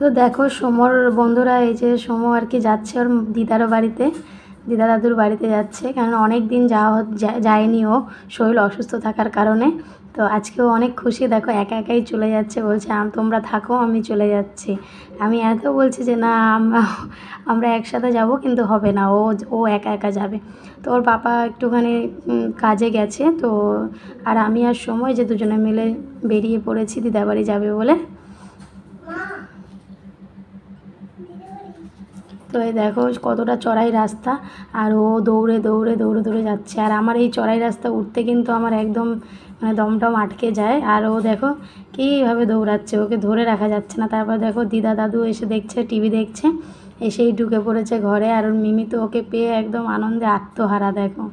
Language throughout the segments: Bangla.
তো দেখো সমর বন্ধুরা, এই যে সমু আর কি যাচ্ছে ওর দিদারও বাড়িতে, দিদা দাদুর বাড়িতে যাচ্ছে, কারণ অনেক দিন যায়নি ও শরীর অসুস্থ থাকার কারণে। তো আজকেও অনেক খুশি, দেখো একা একাই চলে যাচ্ছে, বলছে তোমরা থাকো আমি চলে যাচ্ছি। আমি এত বলছি যে না, আমরা একসাথে যাব, কিন্তু হবে না, ও ও একা একা যাবে। তো ওর বাবা একটুখানি কাজে গেছে, তো আর আমি আর সময় যে দুজনে মিলে বেরিয়ে পড়েছি দিদাবাড়ি যাবে বলে। তো এই দেখো কতটা চড়াই রাস্তা, আর ও দৌড়ে দৌড়ে দৌড়ে দৌড়ে যাচ্ছে, আর আমার এই চড়াই রাস্তা উঠতে কিন্তু আমার একদম মানে দমটম আটকে যায়। আর ও দেখো কীভাবে দৌড়াচ্ছে, ওকে ধরে রাখা যাচ্ছে না। তারপর দেখো দিদা দাদু এসে দেখছে, টিভি দেখছে, এসেই ঢুকে পড়েছে ঘরে। আর ওর মিমি তো ওকে পেয়ে একদম আনন্দে আত্মহারা, দেখো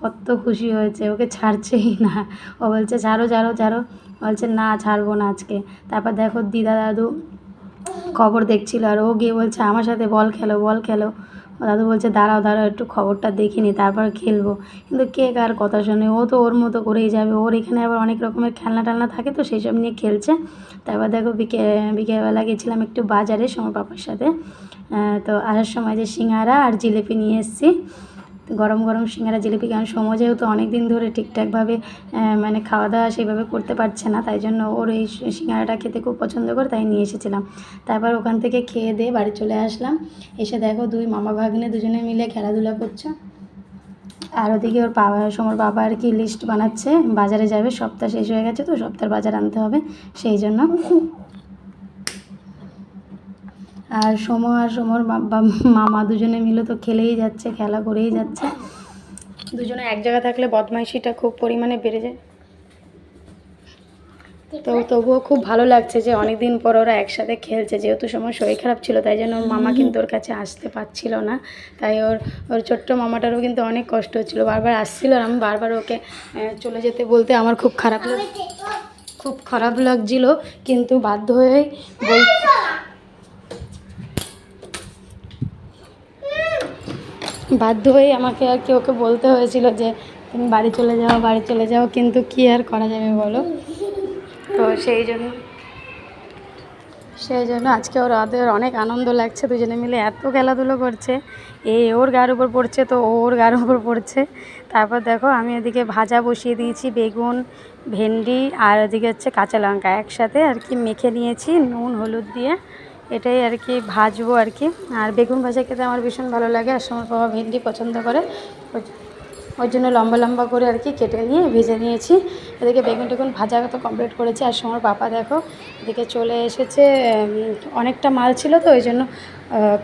কত খুশি হয়েছে, ওকে ছাড়ছেই না। ও বলছে ছাড়ো ছাড়ো ছাড়ো, বলছে না ছাড়বো না আজকে। তারপর দেখো দিদা দাদু খবর দেখছিল, আর ও গিয়ে বলছে আমার সাথে বল খেলো বল খেলো। ও দাদু বলছে দাঁড়াও দাঁড়াও একটু খবরটা দেখিনি তারপর খেলবো। কিন্তু কে কার কথা শোনে, ও তো ওর মতো করেই যাবে। ওর এখানে আবার অনেক রকমের খেলনা টেলনা থাকে, তো সেই সব নিয়ে খেলছে। তারপর দেখো বিকেলবেলা গেছিলাম একটু বাজারে সময় পাপার সাথে। তো আসার সময় যে সিঙ্গারা আর জিলিপি নিয়ে এসেছি, গরম গরম সিঙ্গারা জিলিপি, কারণ সময় যেহেতু অনেক দিন ধরে ঠিকঠাকভাবে মানে খাওয়া দাওয়া সেইভাবে করতে পারছে না, তাই জন্য ওর এই সিঙ্গারাটা খেতে খুব পছন্দ করে, তাই নিয়ে এসেছিলাম। তারপর ওখান থেকে খেয়ে দিয়ে বাড়ি চলে আসলাম। এসে দেখো দুই মামা ভাগ্নে দুজনে মিলে খেলাধুলা করছে। আর ওদিকে সমর বাবা আর কি লিস্ট বানাচ্ছে, বাজারে যাবে, সপ্তাহ শেষ হয়ে গেছে তো সপ্তাহের বাজার আনতে হবে সেই জন্য। আর সমর মামা দুজনে মিলে তো খেলেই যাচ্ছে, খেলা করেই যাচ্ছে। দুজনে এক জায়গা থাকলে বদমাইশিটা খুব পরিমাণে বেড়ে যায়। তো তবুও খুব ভালো লাগছে যে অনেক দিন পর ওরা একসাথে খেলছে। যেহেতু সময় শরীর খারাপ ছিল, তাই জন্য ওর মামা কিন্তু ওর কাছে আসতে পারছিল না, তাই ওর ছোট্ট মামাটারও কিন্তু অনেক কষ্ট হচ্ছিলো, বারবার আসছিল। আর আমি বারবার ওকে চলে যেতে বলতে আমার খুব খারাপ লাগছিল, কিন্তু বাধ্য হয়েই আমাকে আর কি ওকে বলতে হয়েছিল যে তুমি বাড়ি চলে যাও, কিন্তু কি আর করা যাবে বলো। তো সেই জন্য আজকে ওদের অনেক আনন্দ লাগছে, দুজনে মিলে এত খেলাধুলো করছে, ওর গায়ের উপর পড়ছে তো ওর গায়ের উপর পড়ছে। তারপর দেখো আমি এদিকে ভাজা বসিয়ে দিয়েছি, বেগুন ভেন্ডি আর এদিকে হচ্ছে কাঁচা লঙ্কা একসাথে আর কি মেখে নিয়েছি নুন হলুদ দিয়ে, এটাই আর কি ভাজবো আর কি। আর বেগুন ভাজা খেতে আমার ভীষণ ভালো লাগে, আর সময় বাবা ভেন্ডি পছন্দ করে, ওই জন্য লম্বা লম্বা করে আর কি কেটে নিয়ে ভেজে নিয়েছি। এদিকে বেগুন টেগুন ভাজা তো কমপ্লিট করেছি। আর সময় পাপা দেখো এদিকে চলে এসেছে, অনেকটা মাল ছিল তো ওই জন্য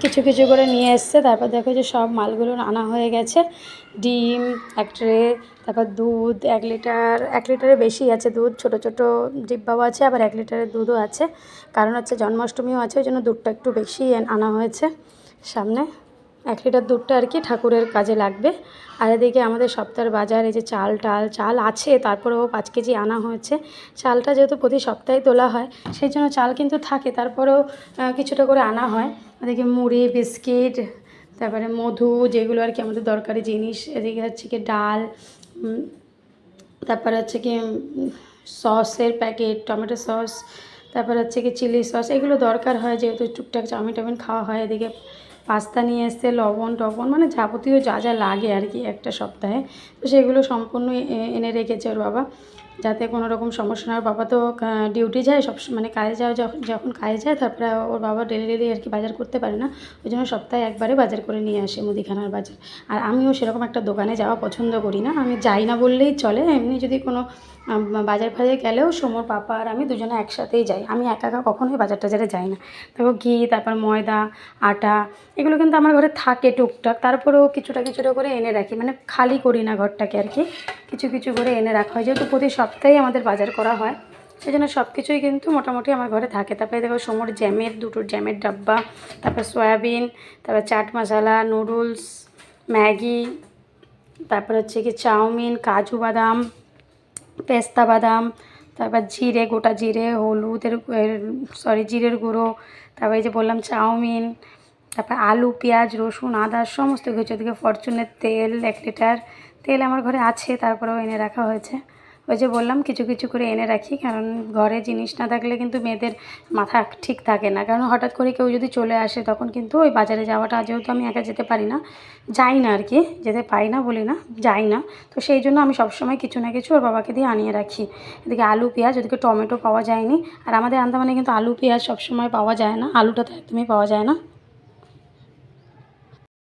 কিছু কিছু করে নিয়ে এসছে। তারপর দেখো যে সব মালগুলো আনা হয়ে গেছে, ডিম এক ট্রে, তারপর দুধ 1 লিটারের বেশি আছে দুধ, ছোটো ছোটো ডিব্বাও আছে, আবার 1 লিটারের দুধও আছে, কারণ হচ্ছে জন্মাষ্টমীও আছে, ওই জন্য দুধটা একটু বেশি আনা হয়েছে সামনে। 1 লিটার দুধটা আর কি ঠাকুরের কাজে লাগবে। আর এদিকে আমাদের সপ্তাহের বাজার, এই যে চাল আছে, তারপরেও 5 কেজি আনা হয়েছে। চালটা যেহেতু প্রতি সপ্তাহে তোলা হয়, সেই জন্য চাল কিন্তু থাকে, তারপরেও কিছুটা করে আনা হয়। এদিকে মুড়ি বিস্কিট, তারপরে মধু, যেগুলো আর কি আমাদের দরকারি জিনিস। এদিকে হচ্ছে কি ডাল, তারপরে হচ্ছে কি সসের প্যাকেট, টমেটো সস, তারপর হচ্ছে কি চিলি সস, এগুলো দরকার হয় যেহেতু টুকটাক চাউমিন খাওয়া হয়। এদিকে পাস্তা নিয়ে এসছে, লবণ টবণ, মানে যাবতীয় যা যা লাগে আর কি একটা সপ্তাহে, তো সেগুলো সম্পূর্ণ এনে রেখেছে ওর বাবা, যাতে কোনো রকম সমস্যা না হয়। বাবা তো ডিউটি যায় মানে কাজে যাওয়া, যখন কাজে যায়, তারপরে ওর বাবা ডেলি আর কি বাজার করতে পারে না, ওই জন্য সপ্তাহে একবারে বাজার করে নিয়ে আসে, মুদিখানার বাজার। আর আমিও সেরকম একটা দোকানে যাওয়া পছন্দ করি না, আমি যাই না বললেই চলে। এমনি যদি কোনো বাজার গেলেও সমর পাপা আর আমি দুজনে একসাথেই যাই, আমি একা একা কখনোই বাজার টাজারে যাই না। তারপর ঘি, তারপর ময়দা, আটা, এগুলো কিন্তু আমার ঘরে থাকে টুকটাক, তারপরেও কিছুটা করে এনে রাখি, মানে খালি করি না ঘরটাকে আর কি, কিছু করে এনে রাখা হয়, যেহেতু প্রতি সপ্তাহেই আমাদের বাজার করা হয়, সেই জন্য সব কিছুই কিন্তু মোটামুটি আমার ঘরে থাকে। তারপরে দেখো সমর দুটো জ্যামের ডাব্বা, তারপর সয়াবিন, তারপর চাট মশলা, নুডলস, ম্যাগি, তারপর হচ্ছে কি চাউমিন, কাজু বাদাম, পেস্তা বাদাম, তারপর গোটা জিরে, জিরের গুঁড়ো, তারপর এই যে বললাম চাউমিন, তারপর আলু পেঁয়াজ রসুন আদা সমস্ত কিছু। ওদিকে ফরচুনের তেল 1 লিটার তেল আমার ঘরে আছে, তারপরেও এনে রাখা হয়েছে। ওই যে বললাম কিছু কিছু করে এনে রাখি, কারণ ঘরে জিনিস না থাকলে কিন্তু মেয়েদের মাথা ঠিক থাকে না। কারণ হঠাৎ করে কেউ যদি চলে আসে তখন কিন্তু ওই বাজারে যাওয়াটা, যেহেতু আমি একা যেতে পারি না, যাই না আর কি, যেতে পারি না বলি না, যাই না, তো সেই জন্য আমি সবসময় কিছু না কিছু ওর বাবাকে দিয়ে আনিয়ে রাখি। এদিকে আলু পেঁয়াজ, ওদিকে টমেটো পাওয়া যায়নি, আর আমাদের আন্দামানে কিন্তু আলু পেঁয়াজ সবসময় পাওয়া যায় না, আলুটা তো একদমই পাওয়া যায় না।